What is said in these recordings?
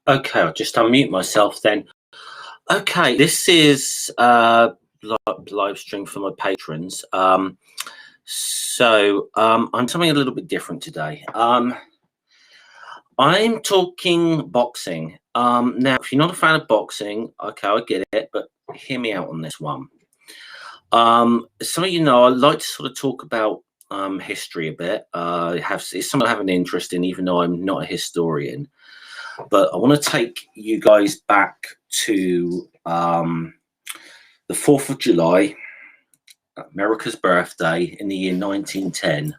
Okay, I'll just unmute myself then. Okay, this is live stream for my patrons. I'm something a little bit different today. I'm talking boxing. Now, if you're not a fan of boxing, okay, I get it, but hear me out on this one. Some of you know I like to sort of talk about history a bit. It's something I have an interest in, even though I'm not a historian. But I want to take you guys back to the 4th of July, America's birthday in the year 1910,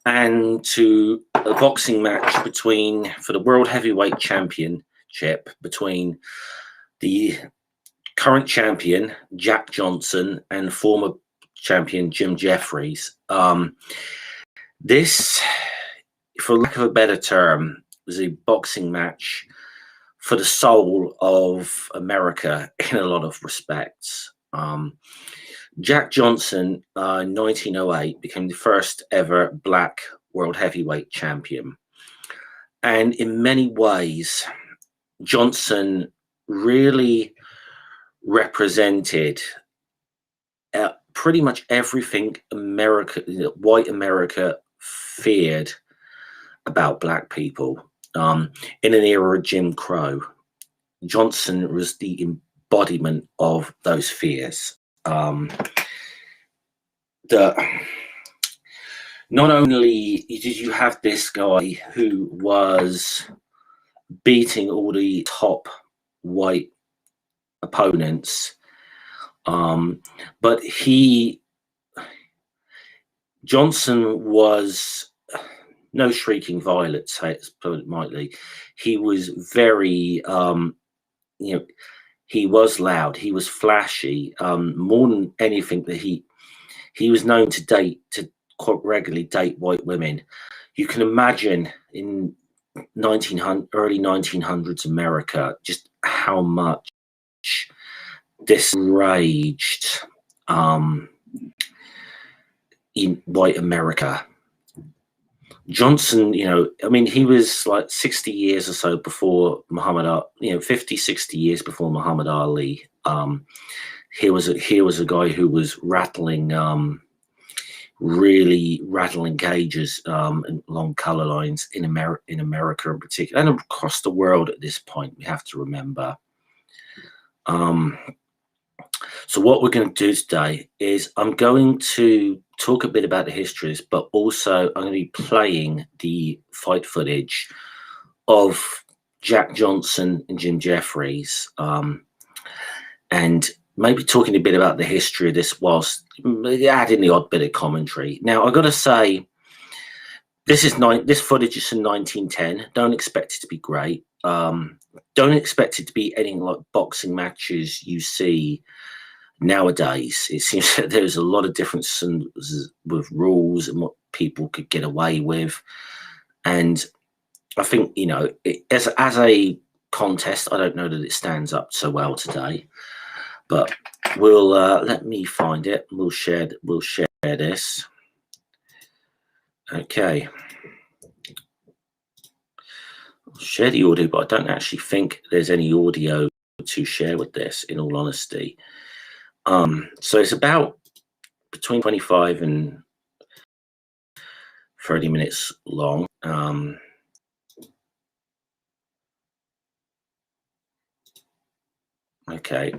and to a boxing match for the World Heavyweight Championship between the current champion, Jack Johnson, and former champion, Jim Jeffries. This, for lack of a better term, was a boxing match for the soul of America in a lot of respects. Jack Johnson, in 1908, became the first ever black world heavyweight champion. And in many ways, Johnson really represented pretty much everything white America feared about black people. In an era of Jim Crow, Johnson was the embodiment of those fears. That not only did you have this guy who was beating all the top white opponents, but Johnson was no shrieking violet, to put it mildly. He was very, he was loud. He was flashy. More than anything, that he was known to quite regularly date white women. You can imagine in early 1900s America just how much this raged in white America. Johnson, I mean, he was like 60 years or so before Muhammad Ali, 50, 60 years before Muhammad Ali. He was a guy who was really rattling cages along color lines in America in particular, and across the world at this point, we have to remember. So what we're going to do today is I'm going to talk a bit about the histories, but also I'm going to be playing the fight footage of Jack Johnson and Jim Jeffries, and maybe talking a bit about the history of this whilst adding the odd bit of commentary. Now, I've got to say, this footage is from 1910. Don't expect it to be great. Don't expect it to be anything like boxing matches you see nowadays. It seems that there's a lot of differences with rules and what people could get away with. And I think, as a contest, I don't know that it stands up so well today. But we'll let me find it. We'll share this. Okay. I'll share the audio, but I don't actually think there's any audio to share with this, in all honesty. So it's about between 25 and 30 minutes long. Okay,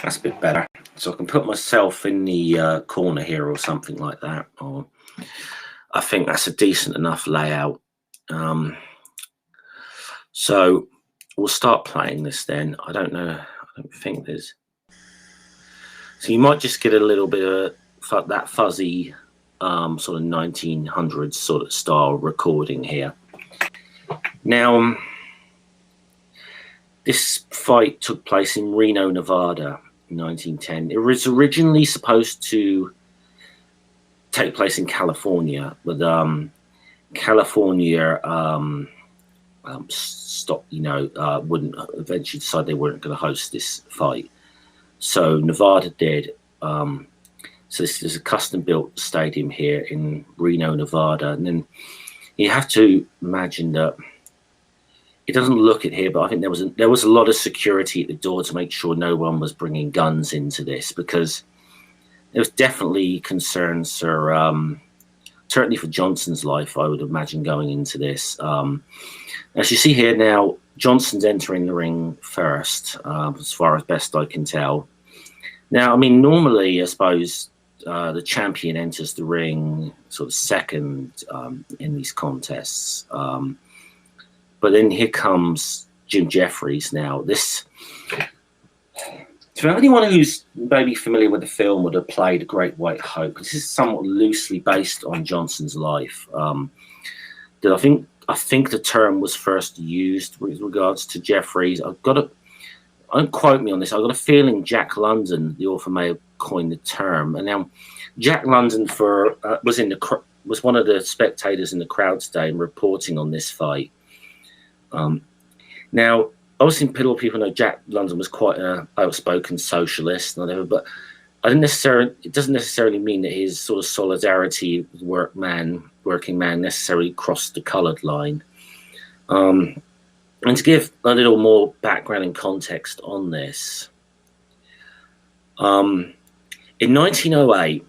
that's a bit better. So I can put myself in the corner here or something like that. Or I think that's a decent enough layout. So we'll start playing this then. I don't know. I don't think there's. So you might just get a little bit of that fuzzy sort of 1900s sort of style recording here. Now, this fight took place in Reno, Nevada in 1910. It was originally supposed to take place in California, but California wouldn't eventually decide they weren't going to host this fight. So Nevada did. So this is a custom-built stadium here in Reno, Nevada. And then you have to imagine that it doesn't look it here, but I think there was a lot of security at the door to make sure no one was bringing guns into this, because there was definitely concerns, certainly for Johnson's life, I would imagine, going into this. As you see here now, Johnson's entering the ring first, as far as best I can tell. Now, I mean, normally, I suppose the champion enters the ring sort of second in these contests. But then here comes Jim Jeffries. Now, this, for anyone who's maybe familiar with the film or have played A Great White Hope, this is somewhat loosely based on Johnson's life. That I think the term was first used with regards to Jeffries. Don't quote me on this. I've got a feeling Jack London, the author, may have coined the term. And now, Jack London was one of the spectators in the crowd today and reporting on this fight. Now, obviously, people know Jack London was quite an outspoken socialist, and whatever, but it doesn't necessarily mean that his sort of solidarity with working man necessarily crossed the coloured line. And to give a little more background and context on this, in 1908,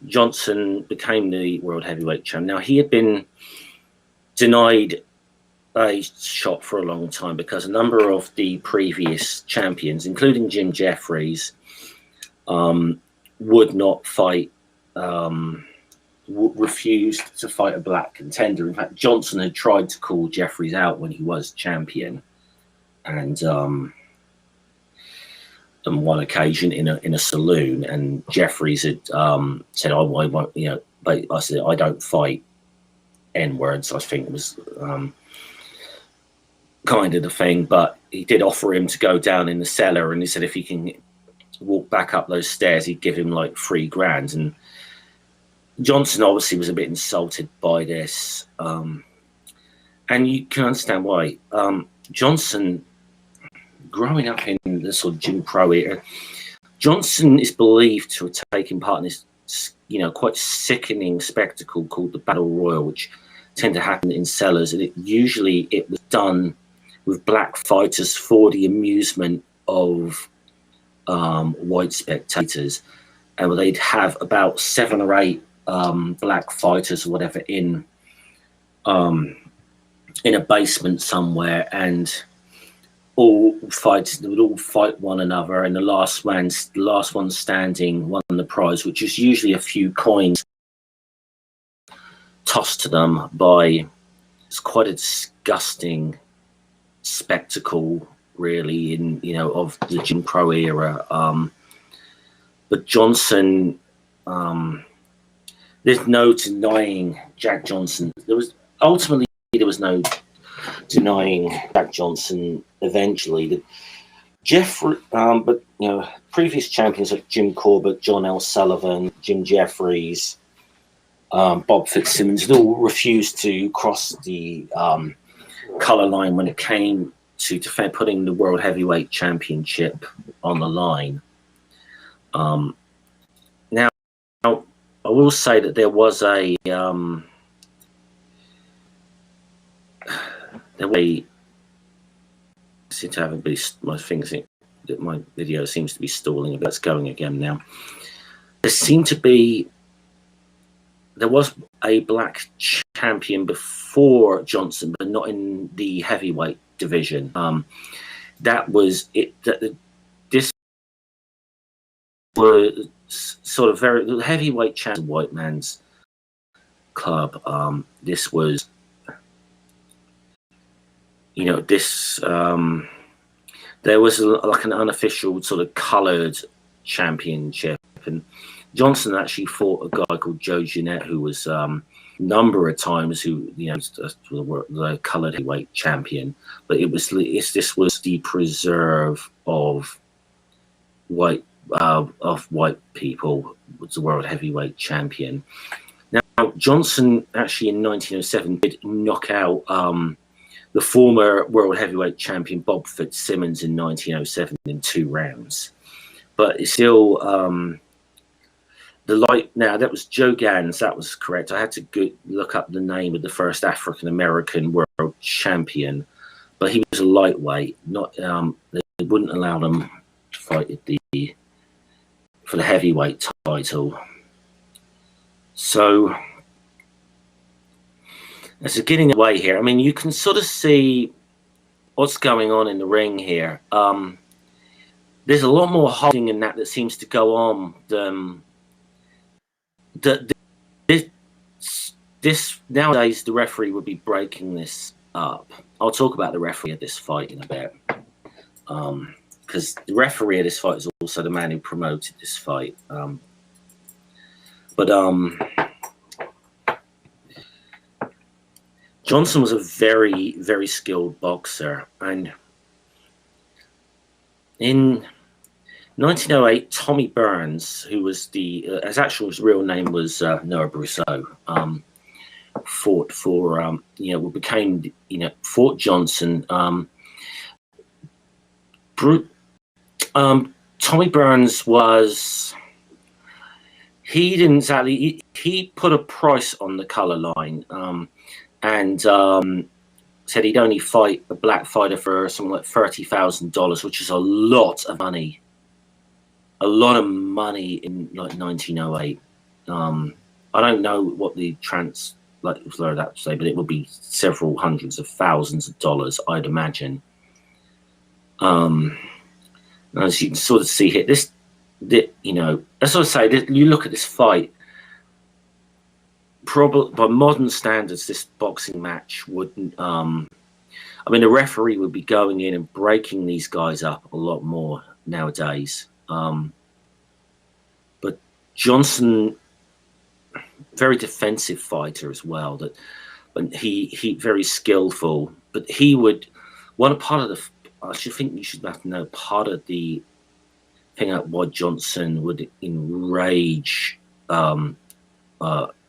Johnson became the world heavyweight champion. Now, he had been denied a shot for a long time because a number of the previous champions, including Jim Jeffries, would not fight, refused to fight a black contender. In fact, Johnson had tried to call Jeffries out when he was champion, and on one occasion in a saloon, and Jeffries had said, "I won't," but I said, "I don't fight N-words." I think it was kind of the thing, but he did offer him to go down in the cellar, and he said if he can walk back up those stairs, he'd give him like $3,000. And Johnson obviously was a bit insulted by this, and you can understand why. Johnson, growing up in the sort of Jim Crow era, Johnson is believed to have taken part in this, quite sickening spectacle called the Battle Royal, which tend to happen in cellars, and it was done with black fighters for the amusement of white spectators, and they'd have about 7 or 8 black fighters or whatever in a basement somewhere, and they would all fight one another, and the last one standing won the prize, which is usually a few coins tossed to them by. It's quite a disgusting spectacle, really, of the Jim Crow era. But Johnson, there's no denying Jack Johnson. There was no denying Jack Johnson eventually. But previous champions like Jim Corbett, John L. Sullivan, Jim Jeffries, Bob Fitzsimmons had all refused to cross the colour line when it came to putting the World Heavyweight Championship on the line. Now, I will say that there was I seem to have my fingers. My video seems to be stalling a bit. It's going again now. There was a black champion before Johnson, but not in the heavyweight division. That was it. This was sort of the heavyweight champion, white man's club. This was, there was like an unofficial sort of coloured championship, and Johnson actually fought a guy called Joe Jeanette, who was number of times the coloured heavyweight champion. But this was the preserve of white people, was the world heavyweight champion. Now, Johnson actually in 1907 did knock out the former world heavyweight champion Bob Fitzsimmons in 1907 in 2 rounds. But it's still The light now that was Joe Gans. That was correct. I had to look up the name of the first African American world champion, but he was a lightweight. Not they wouldn't allow them to fight at for the heavyweight title. So as a getting away here, I mean, you can sort of see what's going on in the ring here. There's a lot more holding in that seems to go on than this nowadays. The referee would be breaking this up. I'll talk about the referee of this fight in a bit, because the referee of this fight is also the man who promoted this fight. Johnson was a very, very skilled boxer, and in 1908, Tommy Burns, who was his actual real name was Noah Brousseau, fought for fought Johnson. Tommy Burns he didn't exactly he put a price on the color line, and said he'd only fight a black fighter for something like $30,000, which is a lot of money. A lot of money in like 1908. I don't know what the translate that to say, but it would be several hundreds of thousands of dollars, I'd imagine. As you can sort of see here, as I say, you look at this fight. Probably by modern standards, this boxing match wouldn't. I mean, the referee would be going in and breaking these guys up a lot more nowadays. But Johnson, very defensive fighter as well. But he very skillful. But he would part of the. I should think you should have to know part of the thing about why Johnson would enrage.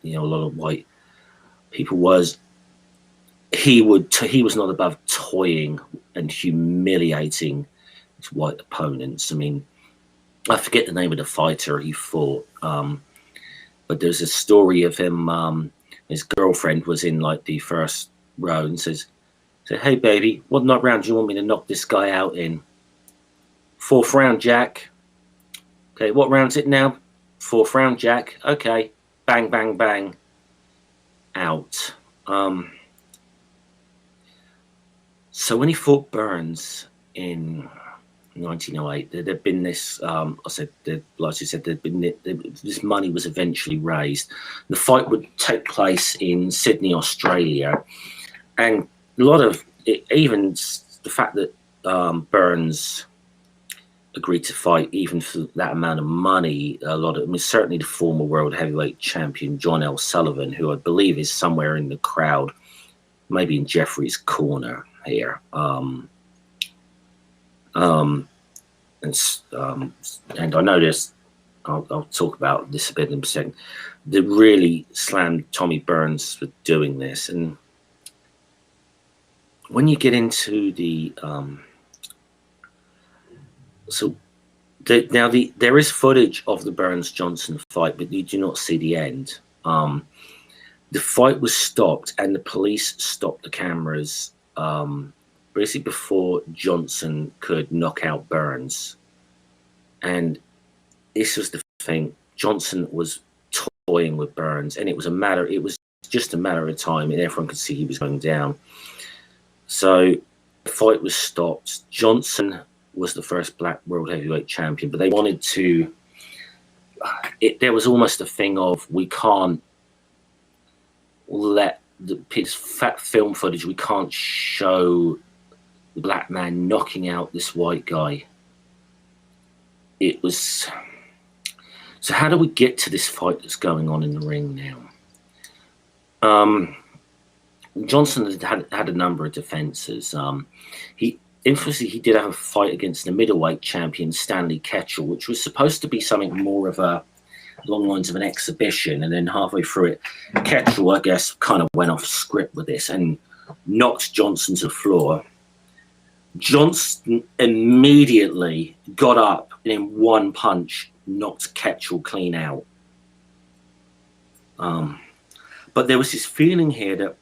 A lot of white people was he was not above toying and humiliating his white opponents. I mean, I forget the name of the fighter he fought, but there's a story of him. His girlfriend was in like the first row and said, "Hey baby, what round do you want me to knock this guy out in?" "Fourth round, Jack." "Okay, what round's it now?" "Fourth round, Jack." "Okay." Bang, bang, bang, out. So when he fought Burns in 1908, there'd been this. Like you said, this money was eventually raised. The fight would take place in Sydney, Australia, and a lot of it, even the fact that Burns agreed to fight even for that amount of money. Certainly the former world heavyweight champion John L. Sullivan, who I believe is somewhere in the crowd, maybe in Jeffries' corner here. And I know this. I'll talk about this a bit in a second. They really slammed Tommy Burns for doing this, and when you get into the there is footage of the Burns-Johnson fight, but you do not see the end. The fight was stopped, and the police stopped the cameras basically before Johnson could knock out Burns. And this was the thing: Johnson was toying with Burns, and it was just a matter of time, and everyone could see he was going down. So the fight was stopped. Johnson was the first black world heavyweight champion, but they wanted to. There was almost a thing of, we can't let his fat film footage. We can't show the black man knocking out this white guy. It was. So how do we get to this fight that's going on in the ring now? Johnson had a number of defenses. Infamously, he did have a fight against the middleweight champion Stanley Ketchel, which was supposed to be something more of along the lines of an exhibition. And then halfway through it, Ketchel, I guess, kind of went off script with this and knocked Johnson to the floor. Johnson immediately got up and in one punch knocked Ketchel clean out. But there was this feeling here that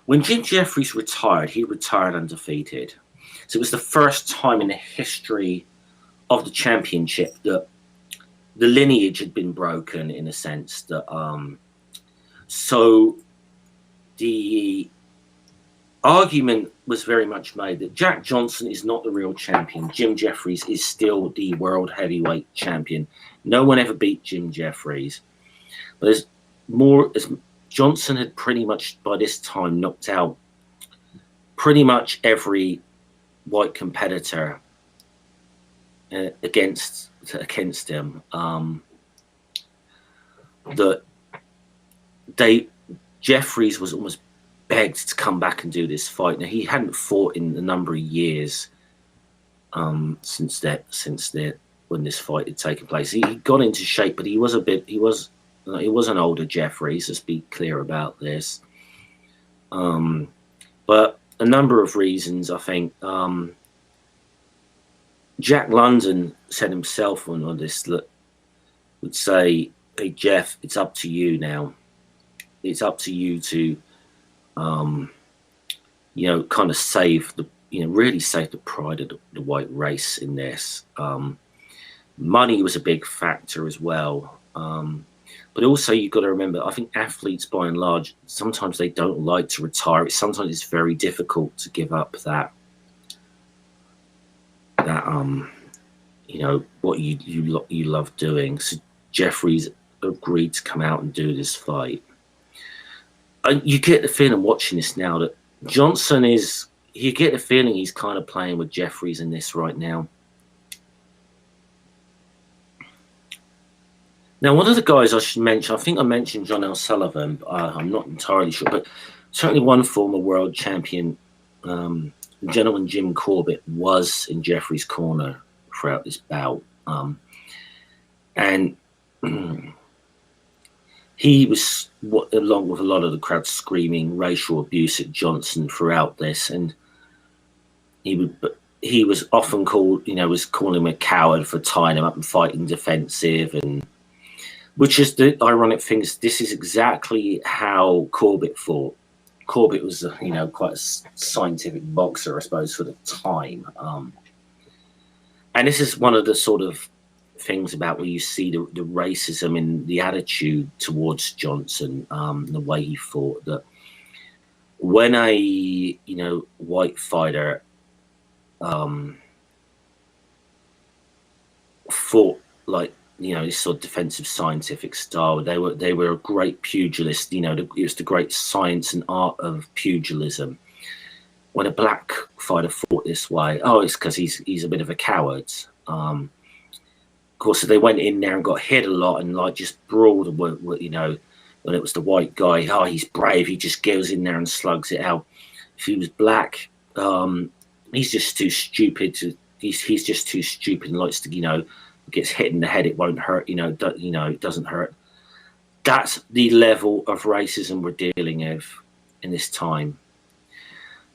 when Jim Jeffries retired, he retired undefeated. So it was the first time in the history of the championship that the lineage had been broken, in a sense that so the argument was very much made that Jack Johnson is not the real champion. Jim Jeffries is still the world heavyweight champion. No one ever beat Jim Jeffries. But as Johnson had pretty much by this time knocked out pretty much every white competitor against him. That Jeffries was almost begged to come back and do this fight. Now, he hadn't fought in a number of years since when this fight had taken place. He got into shape, but he was an older Jeffries. Let's be clear about this. But a number of reasons, I think. Jack London said himself on this, would say, "Hey Jeff, it's up to you now. It's up to you to, kind of really save the pride of the white race in this." Money was a big factor as well. But also you've got to remember, I think athletes by and large, sometimes they don't like to retire. Sometimes it's very difficult to give up that what you love doing. So Jeffries agreed to come out and do this fight. You get the feeling watching this now that Johnson you get the feeling he's kind of playing with Jeffries in this right now. Now, one of the guys I should mention, I think I mentioned John L. Sullivan, but I'm not entirely sure, but certainly one former world champion, gentleman Jim Corbett, was in Jeffries' corner throughout this bout. And he was, along with a lot of the crowd, screaming racial abuse at Johnson throughout this. And he was often called, was calling him a coward for tying him up and fighting defensive, and which is the ironic thing is this is exactly how Corbett fought. Corbett was, quite a scientific boxer, I suppose, for the time. And this is one of the sort of things about where you see the racism in the attitude towards Johnson, the way he fought. That when a white fighter fought like this sort of defensive scientific style, they were a great pugilist. It was the great science and art of pugilism. When a black fighter fought this way, it's because he's a bit of a coward. Of course, they went in there and got hit a lot and just brawled. When it was the white guy, he's brave. He just goes in there and slugs it out. If he was black, he's just too stupid to. He's just too stupid and likes to gets hit in the head. It won't hurt. It doesn't hurt. That's the level of racism we're dealing with in this time.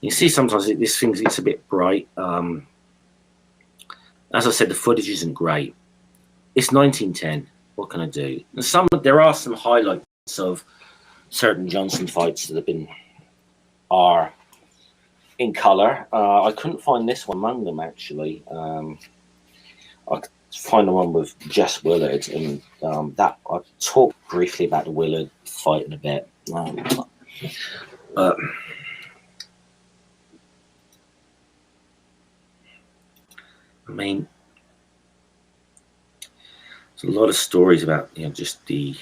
You see, sometimes this thing gets a bit bright. As I said, the footage isn't great. It's 1910. What can I do? And there are some highlights of certain Johnson fights that are in color. I couldn't find this one among them, actually. I could find the one with Jess Willard, and that I'll talk briefly about the Willard fight in a bit. I mean, there's a lot of stories about just the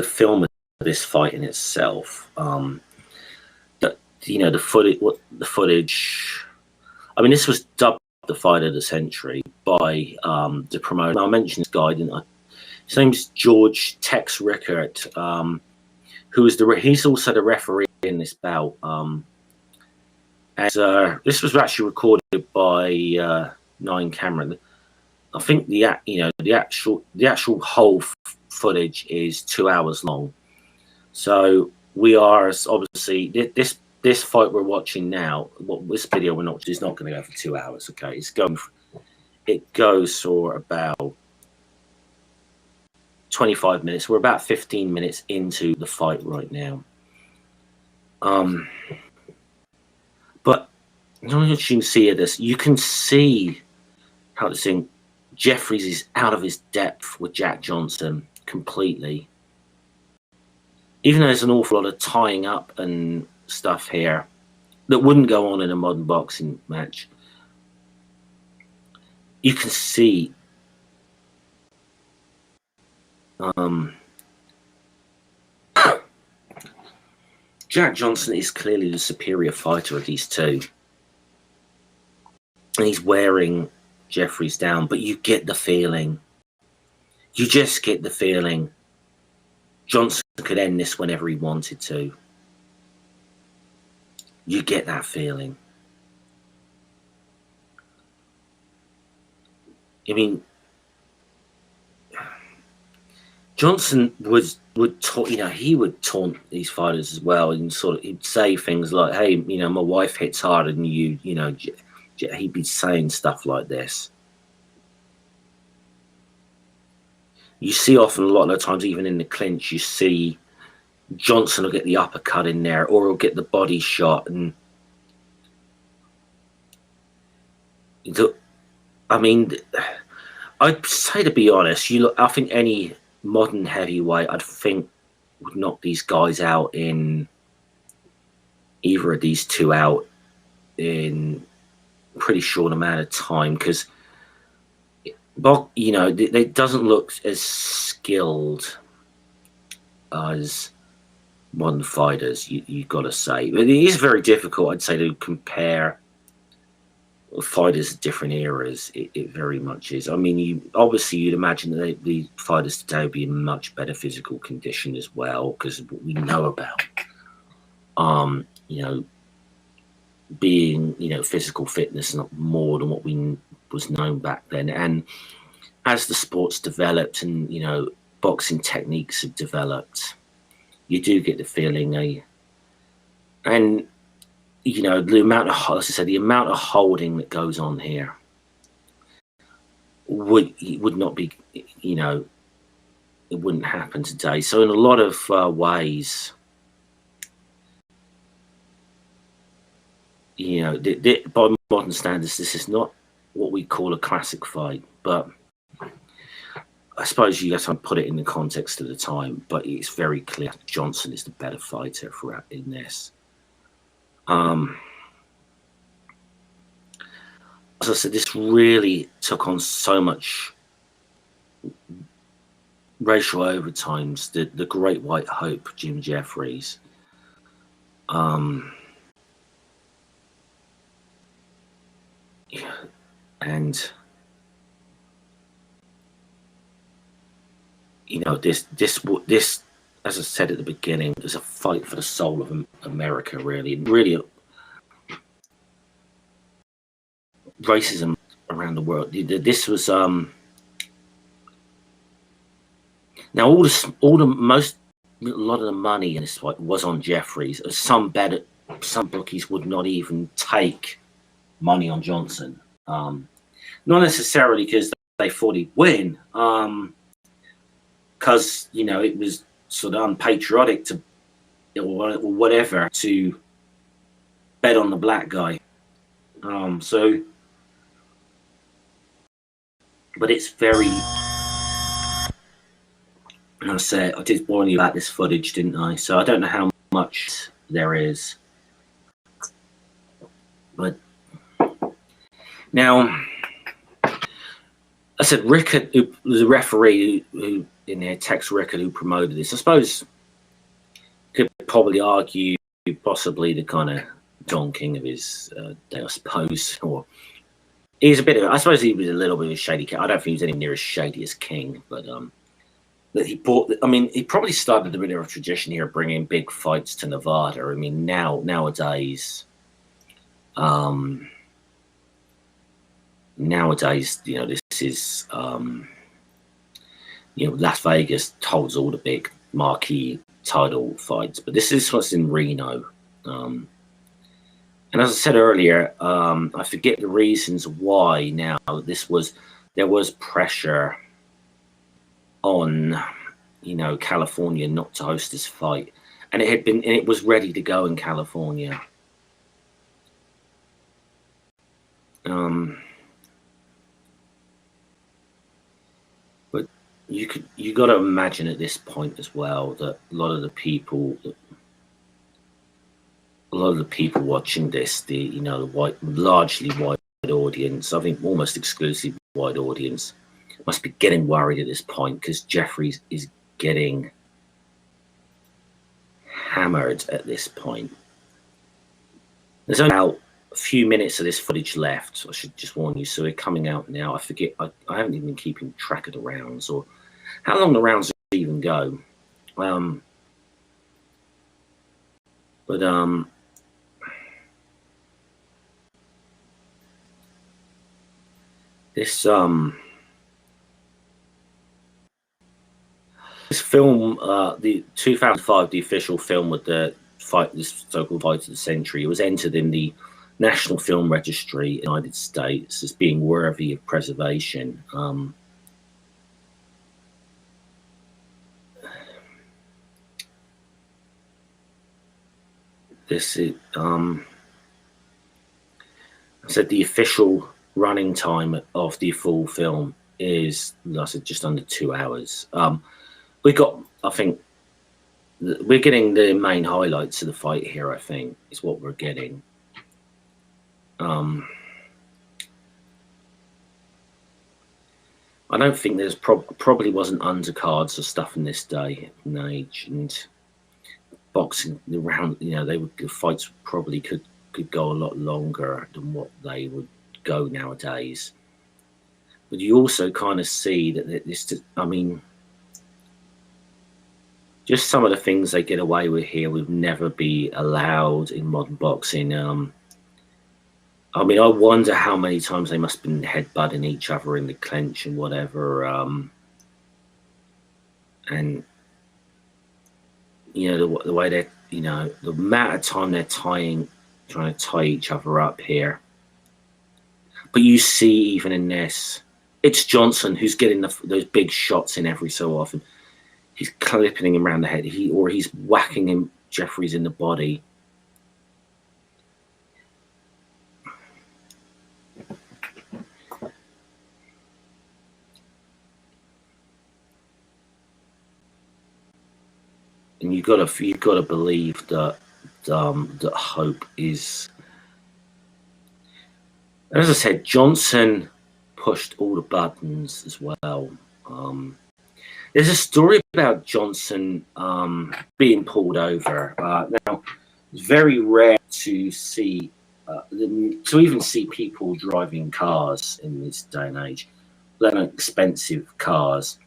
film of this fight in itself. The footage. I mean, this was dubbed the fight of the century by the promoter. I mentioned this guy, didn't I? His name's George Tex Rickert, he's also the referee in this bout. This was actually recorded by 9 Camera. I think the actual whole footage is 2 hours long. So we are obviously this this fight we're watching now, this video is not going to go for 2 hours. Okay, it goes for about 25 minutes. We're about 15 minutes into the fight right now. But as long as you can see this, you can see how this thing, Jeffries is out of his depth with Jack Johnson completely. Even though there's an awful lot of tying up and stuff here that wouldn't go on in a modern boxing match, you can see Jack Johnson is clearly the superior fighter of these two. And he's wearing Jeffries down, but you get the feeling. You just get the feeling Johnson could end this whenever he wanted to. You get that feeling. I mean, Johnson would talk, he would taunt these fighters as well, and he'd say things like, "Hey, my wife hits harder than you." He'd be saying stuff like this. You see often a lot of times, even in the clinch, you see Johnson will get the uppercut in there, or he'll get the body shot, and I mean, I'd say, to be honest, I think any modern heavyweight, I'd think, would knock these guys out in either of these two out in a pretty short amount of time, because it doesn't look as skilled as modern fighters. You got to say, but it is very difficult, I'd say, to compare fighters of different eras. It very much is. I mean, you'd imagine that the fighters today would be in much better physical condition as well, because of what we know about being physical fitness, not more than what was known back then. And as the sports developed and boxing techniques have developed, you do get the feeling the amount of, as I said, the amount of holding that goes on here would not be, it wouldn't happen today. So in a lot of ways, by modern standards, this is not what we call a classic fight, but I suppose you have to put it in the context of the time. But it's very clear Johnson is the better fighter in this. As I said, this really took on so much racial overtimes. The Great White Hope, Jim Jeffries. And this, as I said at the beginning, is a fight for the soul of America, really. Really, racism around the world. This was now a lot of the money in this fight was on Jeffries. Some bookies would not even take money on Johnson, not necessarily because they thought he'd win, because it was sort of unpatriotic to or whatever to bet on the black guy. But it's very, and I said, I did warn you about this footage, didn't I? So I don't know how much there is. But now, I said Rickard, who was a referee who in there, Tex Rickard, who promoted this, I suppose could probably argue possibly the kind of Don King of his day, I suppose. Or he's a bit of, I suppose he was a little bit of a shady cat. I don't think he was any near as shady as King, but that he brought, I mean, he probably started a bit of a tradition here of bringing big fights to Nevada. I mean, nowadays, this is, Las Vegas holds all the big marquee title fights, but this is what's in Reno. And as I said earlier, I forget the reasons why now. There was pressure on, California not to host this fight. And it was ready to go in California. But you got to imagine at this point as well that a lot of the people watching this, largely white audience, I think almost exclusively white audience, must be getting worried at this point because Jeffries is getting hammered at this point. There's only about a few minutes of this footage left. I should just warn you. So we're coming out now. I forget. I haven't even been keeping track of the rounds or how long the rounds even go. This film, the 2005, the official film with the fight, this so-called fight of the century, it was entered in the National Film Registry in the United States as being worthy of preservation. I said the official running time of the full film is, I said, just under 2 hours. I think we're getting the main highlights of the fight here, I think, is what we're getting. I don't think there's probably wasn't undercards or stuff in this day and age, and boxing around, the fights probably could go a lot longer than what they would go nowadays. But you also kind of see that this, I mean, just some of the things they get away with here would never be allowed in modern boxing. I mean, I wonder how many times they must have been headbutting each other in the clinch and whatever. And, the way they're, the amount of time they're trying to tie each other up here. But you see, even in this, it's Johnson who's getting those big shots in every so often. He's clipping him around the head, he's whacking him, Jeffries, in the body. And you've got to believe that that hope is. As I said, Johnson pushed all the buttons as well. There's a story about Johnson being pulled over. Now, it's very rare to see, to even see people driving cars in this day and age, let alone expensive cars,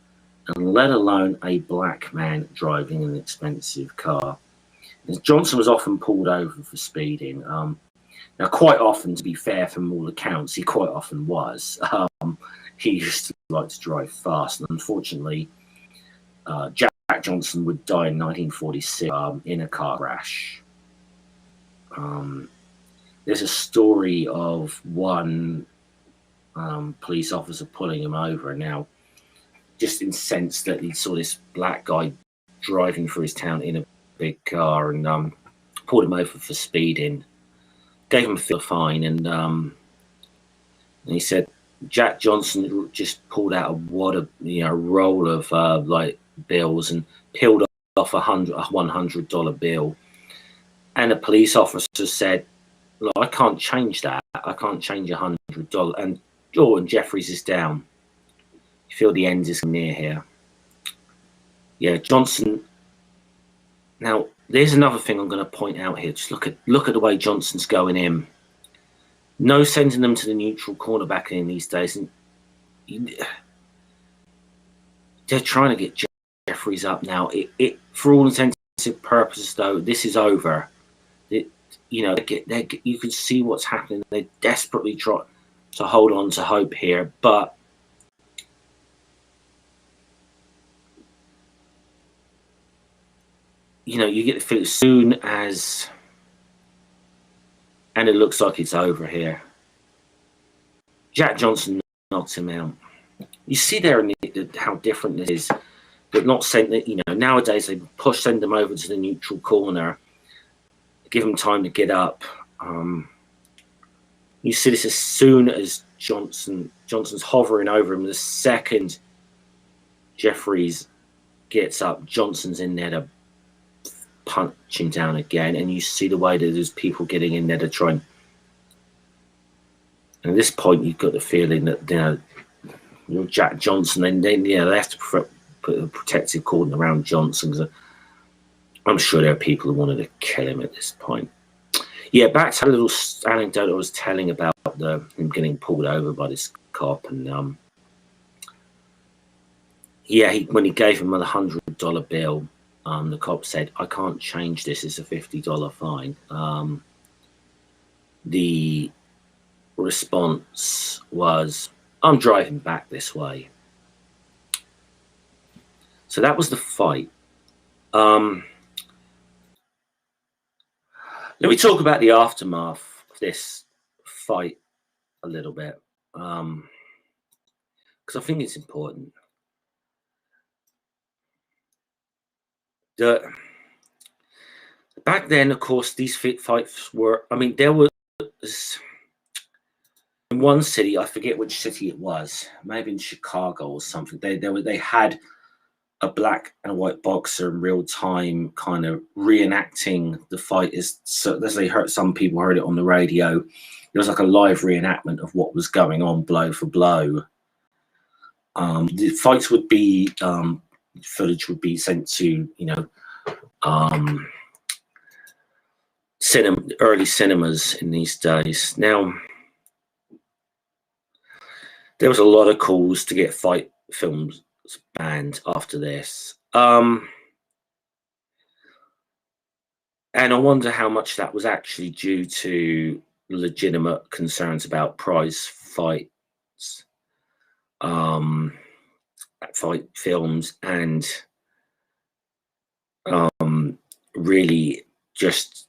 and let alone a black man driving an expensive car. And Johnson was often pulled over for speeding. Now, quite often, to be fair, from all accounts, he quite often was. He used to like to drive fast, and unfortunately, Jack Johnson would die in 1946 in a car crash. There's a story of one police officer pulling him over. Now, just incensed that he saw this black guy driving through his town in a big car, and pulled him over for speeding. Gave him a fine, and he said Jack Johnson just pulled out a roll of like bills and peeled off a $100 bill, and the police officer said, "Look, I can't change that. I can't change $100." And Jeffries is down. You feel the end is near here. Yeah, Johnson. Now, there's another thing I'm going to point out here. Just look at the way Johnson's going in. No sending them to the neutral cornerback in these days. And they're trying to get Jeffries up now. For all intents and purposes, though, this is over. You can see what's happening. They desperately try to hold on to hope here, but you get the feel as soon as and it looks like it's over here. Jack Johnson knocks him out. You see there how different this is. They're not sent that, nowadays they send them over to the neutral corner, give them time to get up. You see this as soon as Johnson's hovering over him. The second Jeffries gets up, Johnson's in there to punch him down again, and you see the way that there's people getting in there to try and at this point you've got the feeling that Jack Johnson, they have to put a protective cordon around Johnson, because I'm sure there are people who wanted to kill him at this point. Yeah, back to a little anecdote I was telling about him getting pulled over by this cop, and when he gave him a $100 bill, the cop said, "I can't change this. It's a $50 fine." The response was, "I'm driving back this way." So that was the fight. Let me talk about the aftermath of this fight a little bit, because I think it's important. Back then, of course, these fights were, there was, in one city, I forget which city it was, maybe in Chicago or something, they had a black and a white boxer in real time kind of reenacting the fight. As they heard, some people heard it on the radio. It was like a live reenactment of what was going on, blow for blow. The fights would be, footage would be sent to, early cinemas in these days. Now, there was a lot of calls to get fight films banned after this. And I wonder how much that was actually due to legitimate concerns about prize fights, fight films, and really just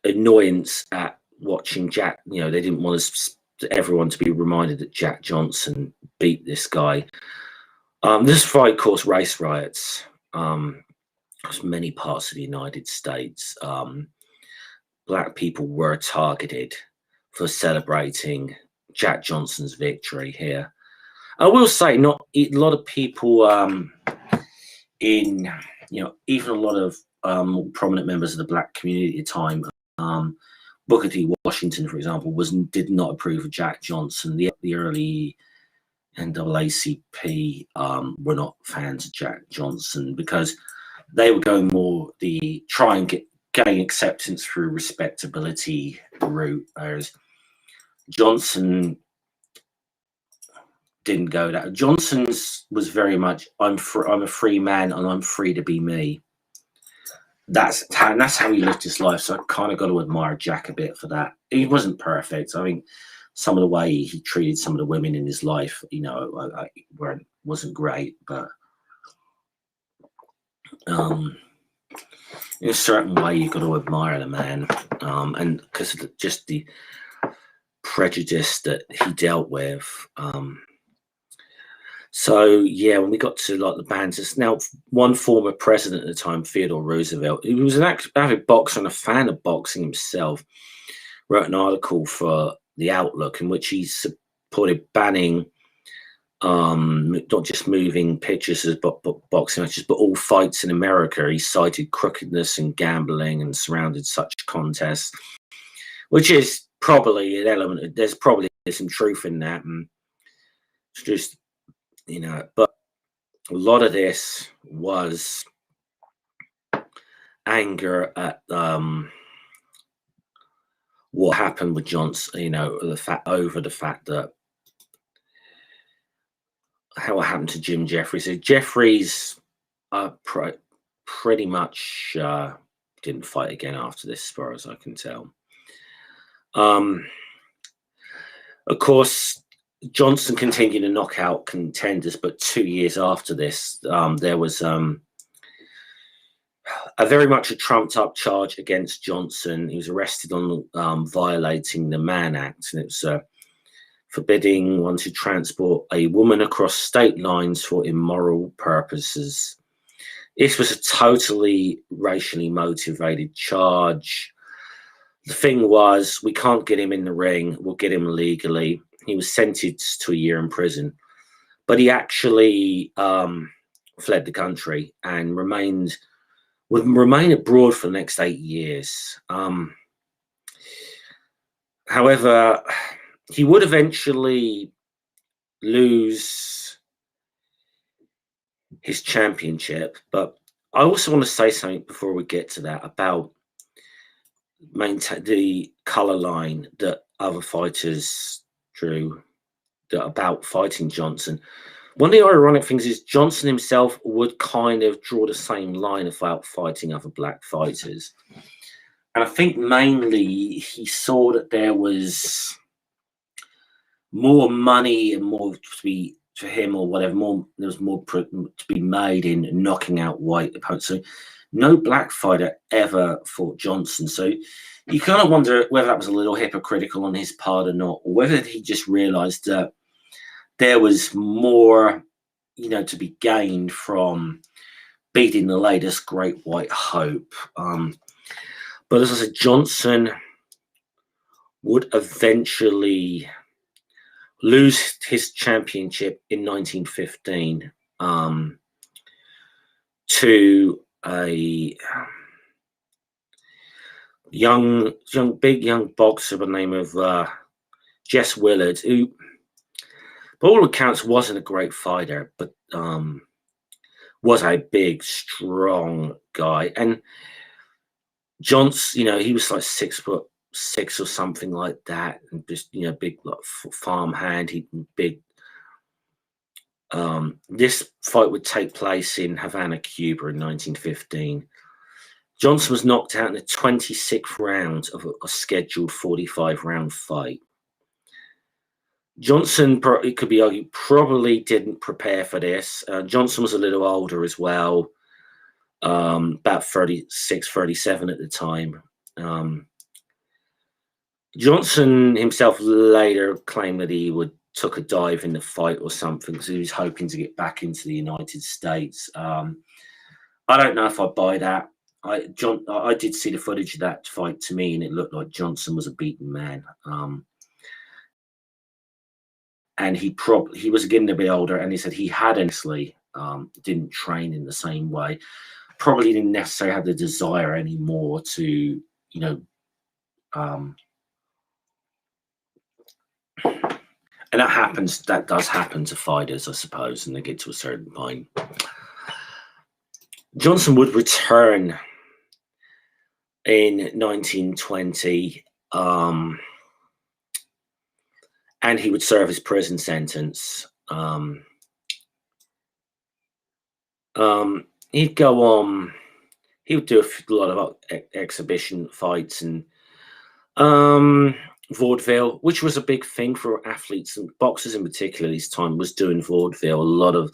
annoyance at watching Jack. They didn't want everyone to be reminded that Jack Johnson beat this guy. This fight caused race riots across many parts of the United States. Black people were targeted for celebrating Jack Johnson's victory here. I will say, a lot of people even a lot of prominent members of the black community at the time, Booker T. Washington, for example, did not approve of Jack Johnson. The early NAACP were not fans of Jack Johnson, because they were going more the try and gain acceptance through respectability route, whereas Johnson didn't go that. Johnson's was very much, I'm a free man and I'm free to be me. That's how he lived his life. So I kind of got to admire Jack a bit for that. He wasn't perfect. Some of the way he treated some of the women in his life, wasn't great, but in a certain way, you've got to admire the man, and because of just the prejudice that he dealt with. So yeah, when we got to the bands, it's now one former president at the time, Theodore Roosevelt. He was an avid boxer and a fan of boxing himself. Wrote an article for The Outlook in which he supported banning not just moving pictures as boxing matches, but all fights in America. He cited crookedness and gambling and surrounded such contests, which is probably an element. There's probably some truth in that, and it's just but a lot of this was anger at what happened with Johnson. The fact that how it happened to Jim Jeffries. So Jeffries pretty much didn't fight again after this, as far as I can tell. Of course, Johnson continued to knock out contenders, but 2 years after this, there was a very much a trumped-up charge against Johnson. He was arrested on violating the Mann Act, and it was forbidding one to transport a woman across state lines for immoral purposes. This was a totally racially motivated charge. The thing was, we can't get him in the ring. We'll get him legally. He was sentenced to a year in prison, but he actually fled the country and would remain abroad for the next 8 years. However, he would eventually lose his championship, but I also want to say something before we get to that about maintain the color line that other fighters drew about fighting Johnson. One of the ironic things is Johnson himself would kind of draw the same line about fighting other black fighters. And I think mainly he saw that there was more money and more to be for him or whatever, there was more to be made in knocking out white opponents. So no black fighter ever fought Johnson. So you kind of wonder whether that was a little hypocritical on his part or not, or whether he just realized that there was more, to be gained from beating the latest great white hope. But as I said, Johnson would eventually lose his championship in 1915 to a big young boxer by the name of Jess Willard, who, by all accounts, wasn't a great fighter, but was a big, strong guy. And Johnson, he was like 6'6" or something like that, and just big like farm hand. He big. This fight would take place in Havana, Cuba, in 1915. Johnson was knocked out in the 26th round of a scheduled 45-round fight. Johnson, it could be argued, probably didn't prepare for this. Johnson was a little older as well, about 36, 37 at the time. Johnson himself later claimed that he took a dive in the fight or something because he was hoping to get back into the United States. I don't know if I buy that. I did see the footage of that fight to me, and it looked like Johnson was a beaten man. And he was getting a bit older, and he said he had honestly didn't train in the same way. Probably didn't necessarily have the desire anymore to, and that does happen to fighters, I suppose, and they get to a certain point. Johnson would return in 1920, and he would serve his prison sentence. He'd go on. He would do a lot of exhibition fights and vaudeville, which was a big thing for athletes and boxers in particular. This time was doing vaudeville. A lot of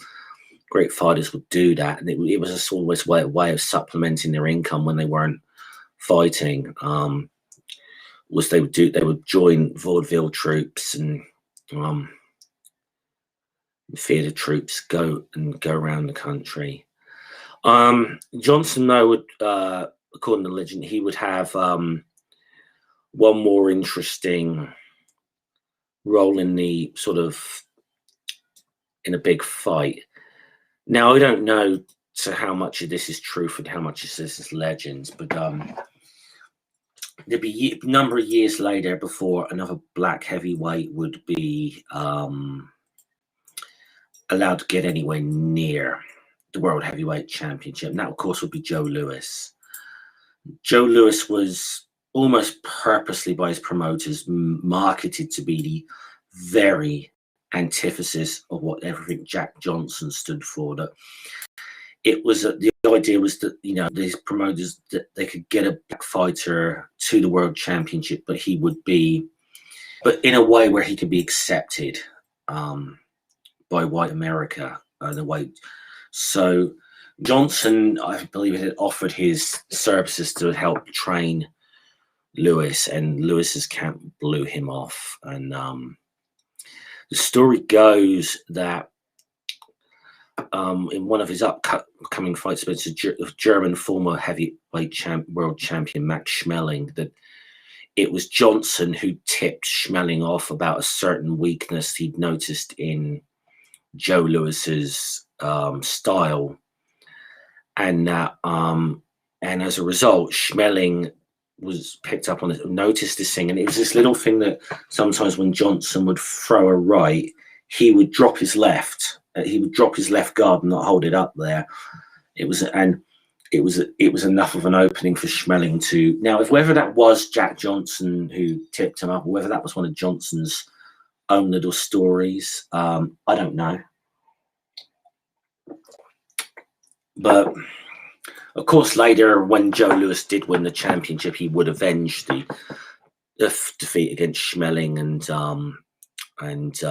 great fighters would do that, and it was a sort of way of supplementing their income when they weren't fighting. They would join vaudeville troops and theatre troops go around the country. Johnson, though, would according to legend, he would have one more interesting role in the sort of in a big fight. Now, I don't know how much of this is truth and how much of this is legends, but there'd be a number of years later before another black heavyweight would be allowed to get anywhere near the World Heavyweight Championship. And that, of course, would be Joe Louis. Joe Louis was almost purposely by his promoters marketed to be the very antithesis of what everything Jack Johnson stood for. That it was the idea was that these promoters, that they could get a black fighter to the World Championship, but he would be, but in a way where he could be accepted by white America. So Johnson, I believe, had offered his services to help train Lewis, and Lewis's camp blew him off. And the story goes that in one of his upcoming fights against a German former heavyweight world champion Max Schmeling, that it was Johnson who tipped Schmeling off about a certain weakness he'd noticed in Joe Lewis's style, and as a result, Schmeling was picked up on it, noticed this thing, and it was this little thing that sometimes when Johnson would throw a right, he would drop his left. He would drop his left guard and not hold it up there. It was enough of an opening for Schmeling to. Now, if whether that was Jack Johnson who tipped him up, or whether that was one of Johnson's own little stories, I don't know. But of course, later when Joe Louis did win the championship, he would avenge the defeat against Schmeling and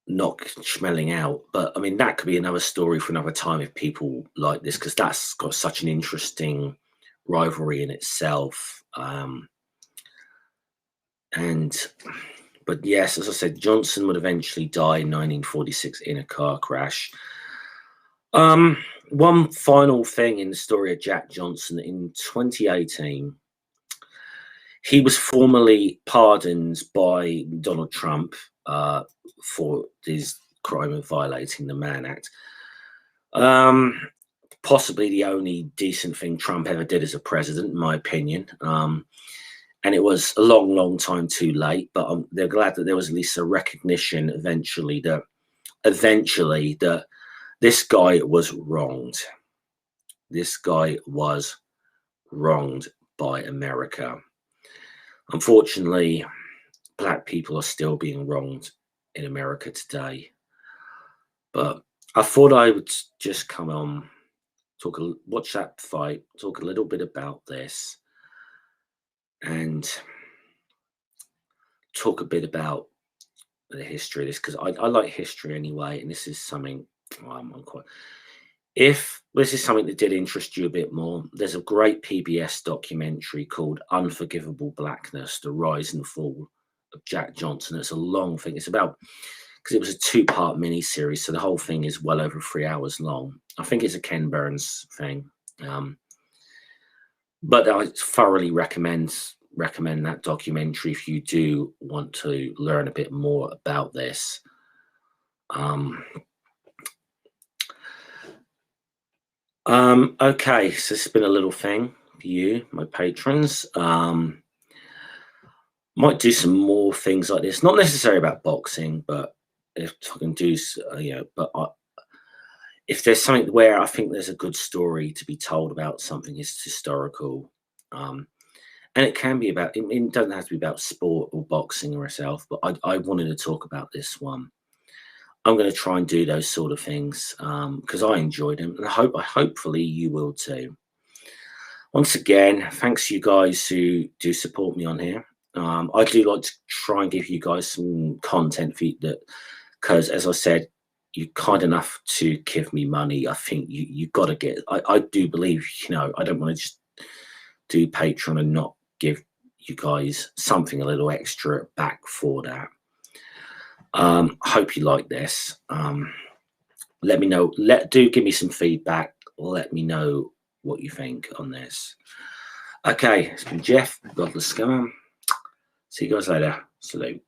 knock Schmeling out. But I mean, that could be another story for another time if people like this, because that's got such an interesting rivalry in itself. But yes, as I said, Johnson would eventually die in 1946 in a car crash. One final thing in the story of Jack Johnson: in 2018, he was formally pardoned by Donald Trump for his crime of violating the Mann Act. Possibly the only decent thing Trump ever did as a president, in my opinion. And it was a long, long time too late, but they're glad that there was at least a recognition eventually that this guy was wronged. This guy was wronged by America. Unfortunately, black people are still being wronged in America today. But I thought I would just come on, watch that fight, talk a little bit about this, and talk a bit about the history of this, because I like history anyway, and this is something if this is something that did interest you a bit more, there's a great PBS documentary called Unforgivable Blackness: The Rise and Fall of Jack Johnson. It's a long thing. It's about, because it was a 2-part mini-series, so the whole thing is well over 3 hours long. I think it's a Ken Burns thing. But I thoroughly recommend that documentary if you do want to learn a bit more about this. Okay, so this has been a little thing for you, my patrons. Might do some more things like this, not necessarily about boxing, but if I can do, if there's something where I think there's a good story to be told about something is historical, and it can be about, it doesn't have to be about sport or boxing or itself, but I wanted to talk about this one. I'm going to try and do those sort of things because I enjoyed them, and hopefully you will too. Once again, thanks to you guys who do support me on here. I do like to try and give you guys some content feed that, because as I said, you're kind enough to give me money. I think you got to get. I do believe, I don't want to just do Patreon and not give you guys something a little extra back for that. Hope you like this. Let me know. Do give me some feedback. Let me know what you think on this. Okay, it's been Jeff, Godless Scum. See you guys later. Salute.